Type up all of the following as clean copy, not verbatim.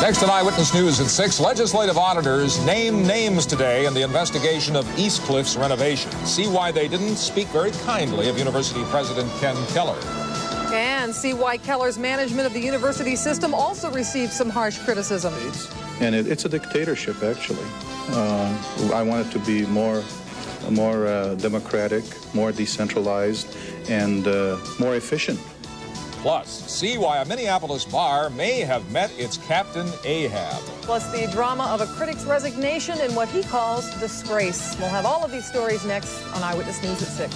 Next on Eyewitness News at 6, legislative auditors name names today in the investigation of East Cliff's renovation. See why they didn't speak very kindly of University President Ken Keller. And see why Keller's management of the university system also received some harsh criticism. And it's a dictatorship, actually. I want it to be more democratic, more decentralized, and more efficient. Plus, see why a Minneapolis bar may have met its Captain Ahab. Plus, the drama of a critic's resignation and what he calls disgrace. We'll have all of these stories next on Eyewitness News at 6.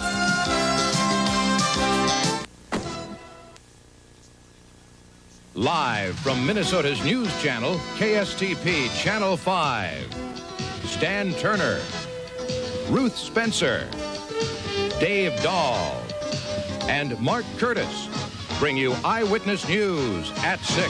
Live from Minnesota's news channel, KSTP Channel 5. Stan Turner, Ruth Spencer, Dave Dahl, and Mark Curtis bring you Eyewitness News at 6.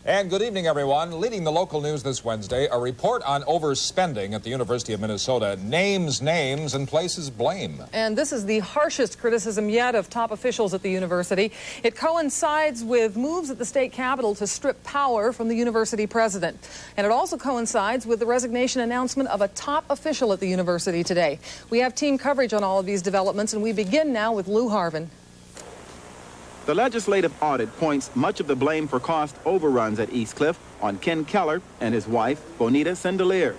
And good evening, everyone. Leading the local news this Wednesday, a report on overspending at the University of Minnesota names names and places blame. And this is the harshest criticism yet of top officials at the university. It coincides with moves at the state capitol to strip power from the university president. And it also coincides with the resignation announcement of a top official at the university today. We have team coverage on all of these developments, and we begin now with Lou Harvin. The legislative audit points much of the blame for cost overruns at East Cliff on Ken Keller and his wife, Bonita Sendelier.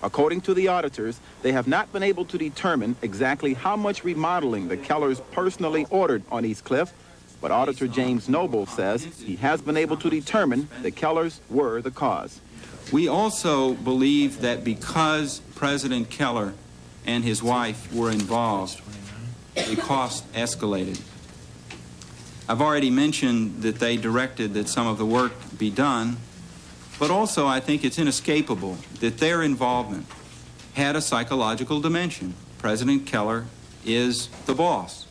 According to the auditors, they have not been able to determine exactly how much remodeling the Kellers personally ordered on East Cliff, but Auditor James Noble says he has been able to determine the Kellers were the cause. We also believe that because President Keller and his wife were involved, the cost escalated. I've already mentioned that they directed that some of the work be done, but also I think it's inescapable that their involvement had a psychological dimension. President Keller is the boss.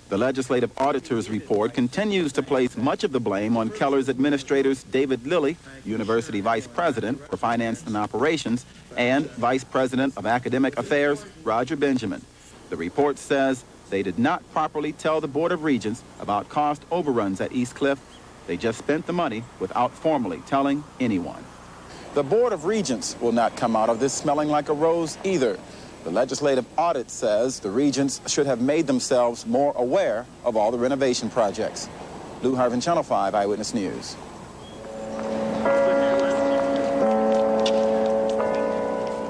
The legislative auditor's report continues to place much of the blame on Keller's administrators David Lilly, University Vice President for Finance and Operations, and Vice President of Academic Affairs, Roger Benjamin. The report says they did not properly tell the Board of Regents about cost overruns at East Cliff. They just spent the money without formally telling anyone. The Board of Regents will not come out of this smelling like a rose either. The legislative audit says the Regents should have made themselves more aware of all the renovation projects. Lou Harvin, Channel 5 Eyewitness News.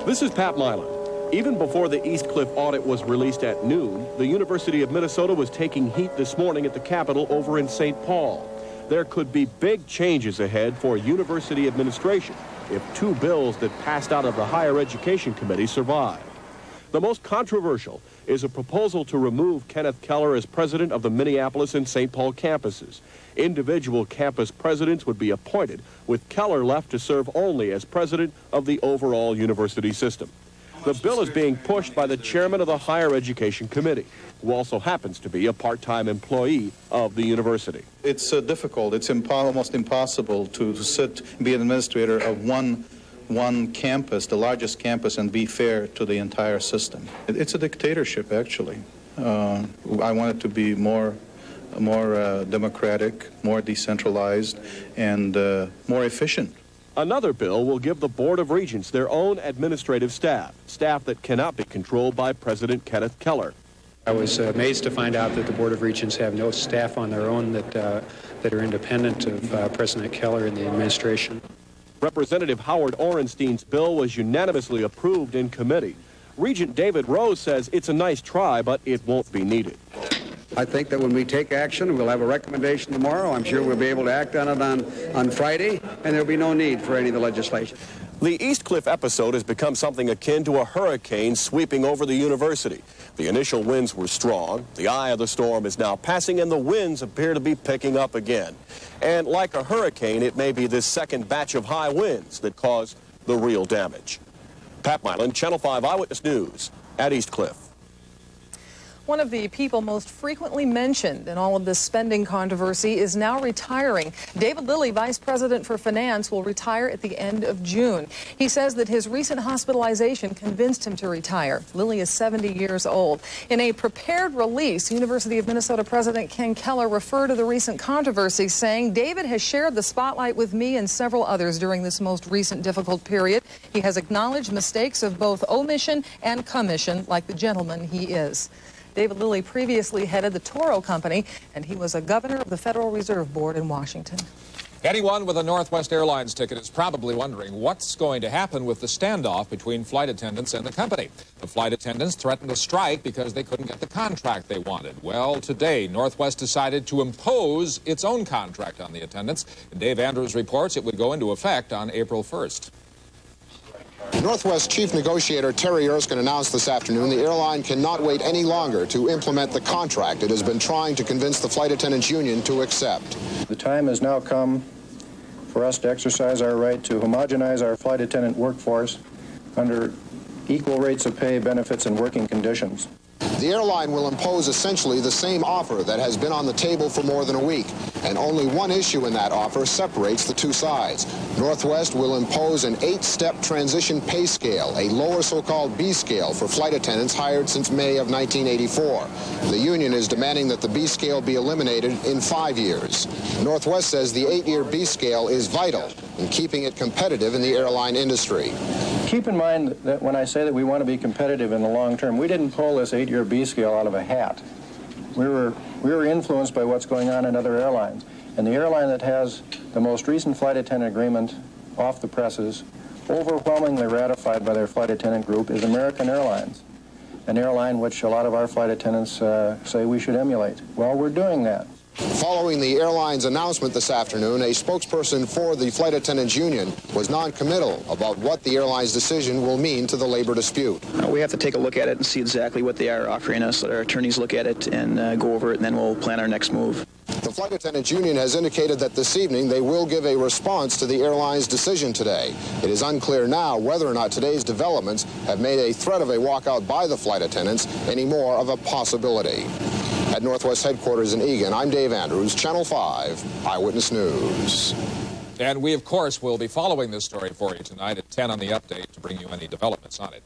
This is Pat Milan. Even before the East Cliff audit was released at noon, the University of Minnesota was taking heat this morning at the Capitol over in St. Paul. There could be big changes ahead for university administration if two bills that passed out of the Higher Education Committee survive. The most controversial is a proposal to remove Kenneth Keller as president of the Minneapolis and St. Paul campuses. Individual campus presidents would be appointed, with Keller left to serve only as president of the overall university system. The bill is being pushed by the chairman of the Higher Education Committee, who also happens to be a part-time employee of the university. It's difficult. It's almost impossible to sit and be an administrator of one campus, the largest campus, and be fair to the entire system. It's a dictatorship, actually. I want it to be more democratic, more decentralized, and more efficient. Another bill will give the Board of Regents their own administrative staff that cannot be controlled by President Kenneth Keller. I was amazed to find out that the Board of Regents have no staff on their own that are independent of President Keller and the administration. Representative Howard Orenstein's bill was unanimously approved in committee. Regent David Rose says it's a nice try, but it won't be needed. I think that when we take action, we'll have a recommendation tomorrow. I'm sure we'll be able to act on it on Friday, and there'll be no need for any of the legislation. The East Cliff episode has become something akin to a hurricane sweeping over the university. The initial winds were strong. The eye of the storm is now passing, and the winds appear to be picking up again. And like a hurricane, it may be this second batch of high winds that caused the real damage. Pat Milan, Channel 5 Eyewitness News at East Cliff. One of the people most frequently mentioned in all of this spending controversy is now retiring. David Lilly, Vice President for Finance, will retire at the end of June. He says that his recent hospitalization convinced him to retire. Lilly is 70 years old. In a prepared release, University of Minnesota President Ken Keller referred to the recent controversy, saying, "David has shared the spotlight with me and several others during this most recent difficult period. He has acknowledged mistakes of both omission and commission, like the gentleman he is." David Lilly previously headed the Toro Company, and he was a governor of the Federal Reserve Board in Washington. Anyone with a Northwest Airlines ticket is probably wondering what's going to happen with the standoff between flight attendants and the company. The flight attendants threatened to strike because they couldn't get the contract they wanted. Well, today, Northwest decided to impose its own contract on the attendants. And Dave Andrews reports it would go into effect on April 1st. Northwest Chief Negotiator Terry Erskine announced this afternoon the airline cannot wait any longer to implement the contract it has been trying to convince the flight attendants union to accept. The time has now come for us to exercise our right to homogenize our flight attendant workforce under equal rates of pay, benefits, and working conditions. The airline will impose essentially the same offer that has been on the table for more than a week, and only one issue in that offer separates the two sides. Northwest will impose an 8-step transition pay scale, a lower so-called B scale for flight attendants hired since May of 1984. The union is demanding that the B scale be eliminated in 5 years. Northwest says the 8-year B scale is vital in keeping it competitive in the airline industry. Keep in mind that when I say that we want to be competitive in the long term, we didn't pull this 8-year B scale out of a hat. We were influenced by what's going on in other airlines. And the airline that has the most recent flight attendant agreement off the presses, overwhelmingly ratified by their flight attendant group, is American Airlines, an airline which a lot of our flight attendants say we should emulate. Well, we're doing that. Following the airline's announcement this afternoon, a spokesperson for the flight attendants union was non-committal about what the airline's decision will mean to the labor dispute. We have to take a look at it and see exactly what they are offering us. Let our attorneys look at it and go over it, and then we'll plan our next move. The flight attendants union has indicated that this evening they will give a response to the airline's decision today. It is unclear now whether or not today's developments have made a threat of a walkout by the flight attendants any more of a possibility. At Northwest headquarters in Eagan, I'm Dave Andrews, Channel 5 Eyewitness News. And we, of course, will be following this story for you tonight at 10 on the update to bring you any developments on it.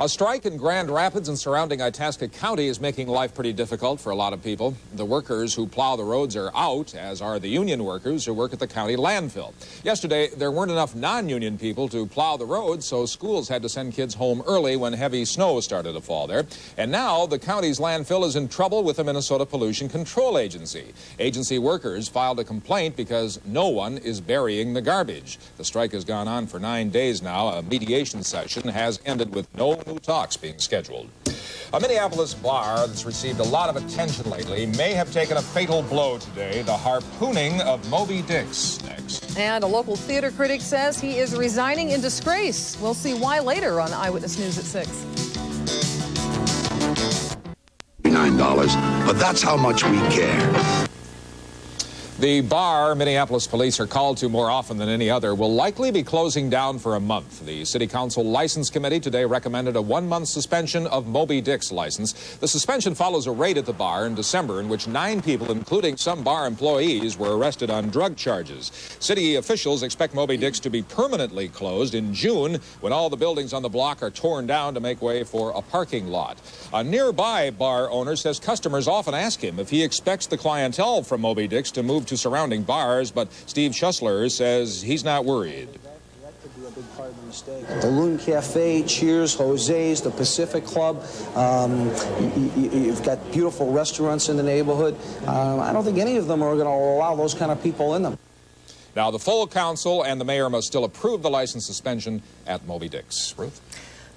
A strike in Grand Rapids and surrounding Itasca County is making life pretty difficult for a lot of people. The workers who plow the roads are out, as are the union workers who work at the county landfill. Yesterday, there weren't enough non-union people to plow the roads, so schools had to send kids home early when heavy snow started to fall there. And now the county's landfill is in trouble with the Minnesota Pollution Control Agency. Agency workers filed a complaint because no one is burying the garbage. The strike has gone on for 9 days now. A mediation session has ended with no new talks being scheduled. A Minneapolis bar that's received a lot of attention lately may have taken a fatal blow today, the harpooning of Moby Dix. Next. And a local theater critic says he is resigning in disgrace. We'll see why later on Eyewitness News at 6. $9, but that's how much we care. The bar Minneapolis police are called to more often than any other will likely be closing down for a month. The City Council License Committee today recommended a 1-month suspension of Moby Dick's license. The suspension follows a raid at the bar in December in which 9 people, including some bar employees, were arrested on drug charges. City officials expect Moby Dick's to be permanently closed in June when all the buildings on the block are torn down to make way for a parking lot. A nearby bar owner says customers often ask him if he expects the clientele from Moby Dick's to move to surrounding bars, but Steve Schussler says he's not worried. That could be a big part of the mistake. The Loon Cafe, Cheers, Jose's, the Pacific Club. You've got beautiful restaurants in the neighborhood. I don't think any of them are going to allow those kind of people in them. Now, the full council and the mayor must still approve the license suspension at Moby Dick's. Ruth?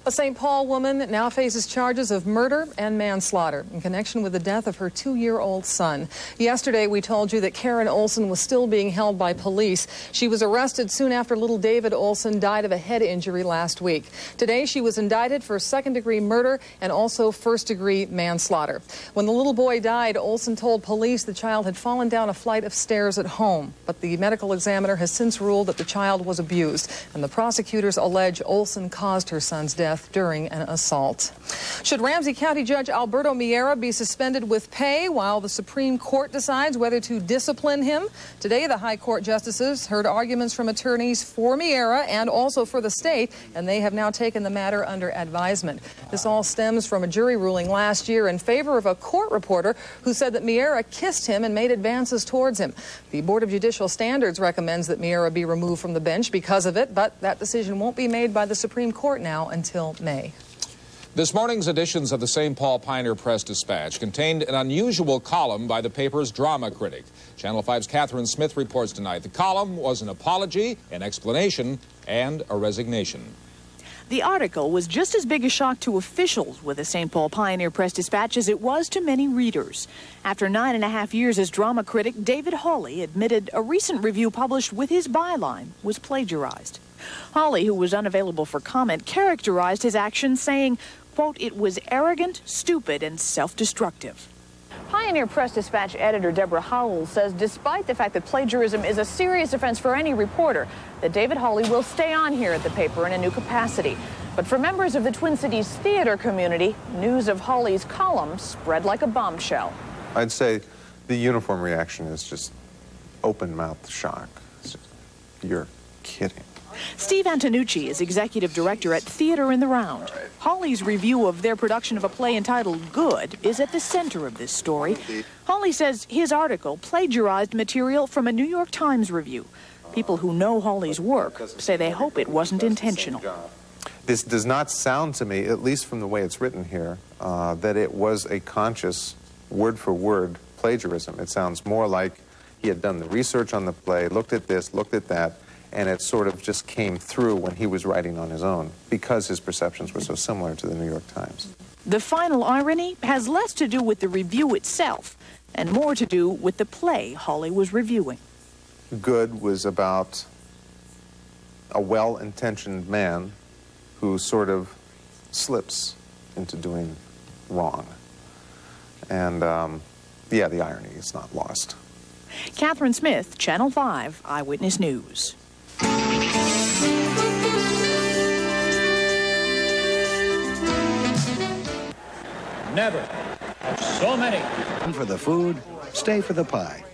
A St. Paul woman now faces charges of murder and manslaughter in connection with the death of her 2-year-old son. Yesterday, we told you that Karen Olson was still being held by police. She was arrested soon after little David Olson died of a head injury last week. Today, she was indicted for second-degree murder and also first-degree manslaughter. When the little boy died, Olson told police the child had fallen down a flight of stairs at home. But the medical examiner has since ruled that the child was abused, and the prosecutors allege Olson caused her son's death. death during an assault. Should Ramsey County Judge Alberto Miera be suspended with pay while the Supreme Court decides whether to discipline him? Today, the High Court justices heard arguments from attorneys for Miera and also for the state, and they have now taken the matter under advisement. This all stems from a jury ruling last year in favor of a court reporter who said that Miera kissed him and made advances towards him. The Board of Judicial Standards recommends that Miera be removed from the bench because of it, but that decision won't be made by the Supreme Court now until May. This morning's editions of the St. Paul Pioneer Press-Dispatch contained an unusual column by the paper's drama critic. Channel 5's Catherine Smith reports tonight. The column was an apology, an explanation, and a resignation. The article was just as big a shock to officials with the St. Paul Pioneer Press-Dispatch as it was to many readers. After 9.5 years as drama critic, David Hawley admitted a recent review published with his byline was plagiarized. Hawley, who was unavailable for comment, characterized his actions, saying, quote, "It was arrogant, stupid, and self-destructive." Pioneer Press-Dispatch editor Deborah Howell says despite the fact that plagiarism is a serious offense for any reporter, that David Hawley will stay on here at the paper in a new capacity. But for members of the Twin Cities theater community, news of Hawley's column spread like a bombshell. I'd say the uniform reaction is just open-mouthed shock. You're kidding. Steve Antonucci is executive director at Theater in the Round. Hawley's review of their production of a play entitled Good is at the center of this story. Hawley says his article plagiarized material from a New York Times review. People who know Hawley's work say they hope it wasn't intentional. This does not sound to me, at least from the way it's written here, that it was a conscious, word-for-word plagiarism. It sounds more like he had done the research on the play, looked at this, looked at that, and it sort of just came through when he was writing on his own because his perceptions were so similar to the New York Times. The final irony has less to do with the review itself and more to do with the play Hawley was reviewing. Good was about a well-intentioned man who sort of slips into doing wrong. And, yeah, the irony is not lost. Catherine Smith, Channel 5 Eyewitness News. Never have so many. For the food, stay for the pie.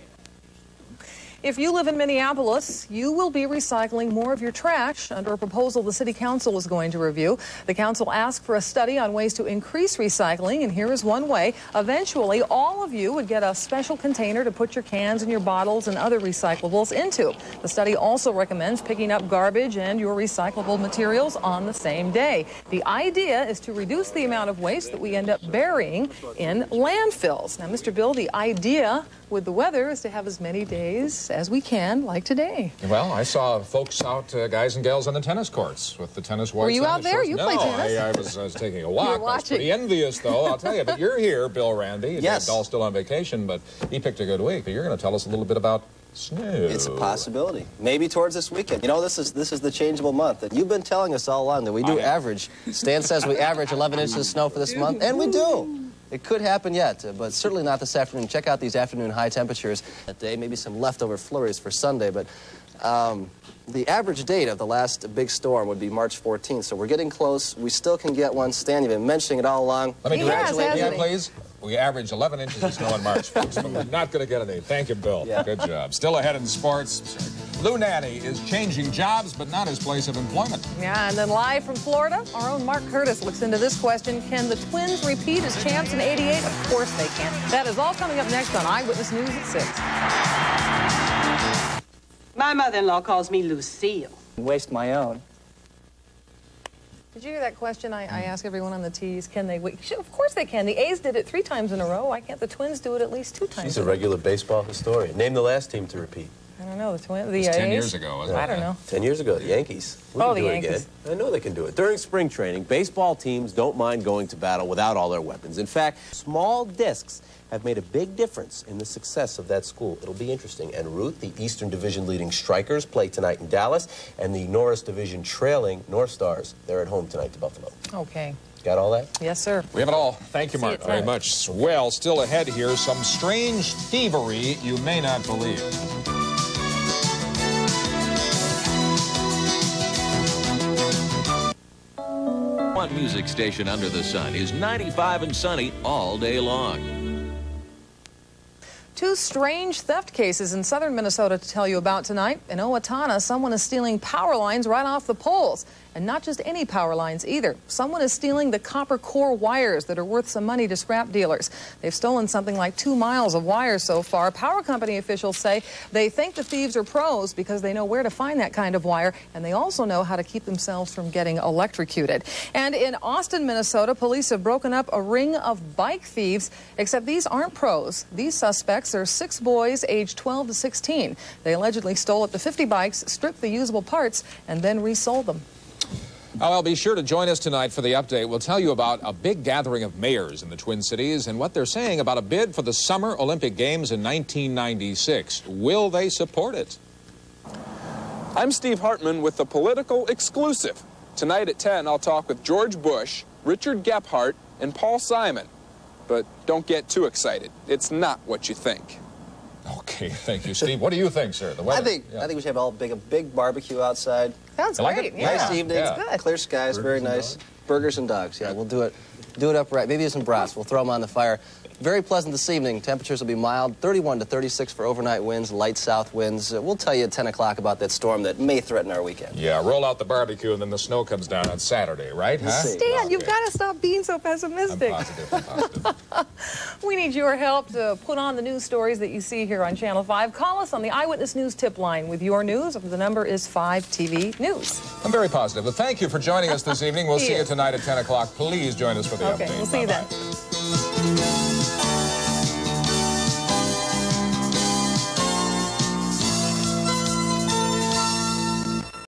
If you live in Minneapolis, you will be recycling more of your trash under a proposal the City Council is going to review. The Council asked for a study on ways to increase recycling, and here is one way. Eventually, all of you would get a special container to put your cans and your bottles and other recyclables into. The study also recommends picking up garbage and your recyclable materials on the same day. The idea is to reduce the amount of waste that we end up burying in landfills. Now, Mr. Bill, the idea with the weather is to have as many days as we can, like today. Well, I saw folks out, guys and gals on the tennis courts with the tennis whites. Were you out there? You played tennis? I was taking a walk. You were I was watching. pretty envious, though, I'll tell you. But you're here, Bill Randy. Yes. Dave's still on vacation, but he picked a good week. But you're going to tell us a little bit about snow. It's a possibility. Maybe towards this weekend. You know, this is the changeable month. And you've been telling us all along that we do average. Stan says we average 11 inches of snow for this month, and we do. It could happen yet, but certainly not this afternoon. Check out these afternoon high temperatures that day. Maybe some leftover flurries for Sunday, but the average date of the last big storm would be March 14th, so we're getting close. We still can get one. Stan, you've been mentioning it all along. Let me congratulate you, please. We averaged 11 inches of snow in March, folks, but we're not going to get any. Thank you, Bill. Yeah. Good job. Still ahead in sports. Lou Nanny is changing jobs, but not his place of employment. Yeah, and then live from Florida, our own Mark Curtis looks into this question. Can the Twins repeat as champs in '88? Of course they can. That is all coming up next on Eyewitness News at 6. My mother-in-law calls me Lucille. Waste my own. Did you hear that question I ask everyone on the tees? Can they wait? Of course they can. The A's did it 3 times in a row. Why can't the Twins do it at least 2 times? She's a regular baseball historian. Name the last team to repeat. I don't know. The It was A's? 10 years ago, wasn't it? I don't know. 10 years ago, the Yankees. We can the do it Yankees. again. I know they can do it. During spring training, baseball teams don't mind going to battle without all their weapons. In fact, small discs have made a big difference in the success of that school. It'll be interesting. En route, the Eastern Division leading Strikers play tonight in Dallas, and the Norris Division trailing North Stars, they're at home tonight to Buffalo. Okay. Got all that? Yes, sir. We have it all. Thank you, Mark, very much. Well, still ahead here, some strange thievery you may not believe. #1 music station under the sun is 95 and sunny all day long. Two strange theft cases in southern Minnesota to tell you about tonight. In Owatonna, someone is stealing power lines right off the poles. And not just any power lines either. Someone is stealing the copper core wires that are worth some money to scrap dealers. They've stolen something like 2 miles of wires so far. Power company officials say they think the thieves are pros because they know where to find that kind of wire, and they also know how to keep themselves from getting electrocuted. And in Austin, Minnesota, police have broken up a ring of bike thieves, except these aren't pros. These suspects are 6 boys aged 12 to 16. They allegedly stole up to 50 bikes, stripped the usable parts, and then resold them. Well, be sure to join us tonight for the update. We'll tell you about a big gathering of mayors in the Twin Cities and what they're saying about a bid for the Summer Olympic Games in 1996. Will they support it? I'm Steve Hartman with the Political Exclusive. Tonight at 10, I'll talk with George Bush, Richard Gephardt, and Paul Simon. But don't get too excited. It's not what you think. Okay, thank you, Steve. What do you think, sir? The weather? I think we should have a big barbecue outside. Sounds great. Yeah. Nice evening. Yeah. Clear skies, very nice. Burgers and dogs. Yeah, we'll do it upright. Maybe some brats. We'll throw them on the fire. Very pleasant this evening. Temperatures will be mild, 31 to 36 for overnight winds, light south winds. We'll tell you at 10 o'clock about that storm that may threaten our weekend. Yeah, roll out the barbecue and then the snow comes down on Saturday, right? Huh? Stan, you've got to stop being so pessimistic. I'm positive. We need your help to put on the news stories that you see here on Channel 5. Call us on the Eyewitness News tip line with your news. The number is 5TV News. I'm very positive. Well, thank you for joining us this evening. We'll see you tonight at 10 o'clock. Please join us for the update. Okay, we'll see you then.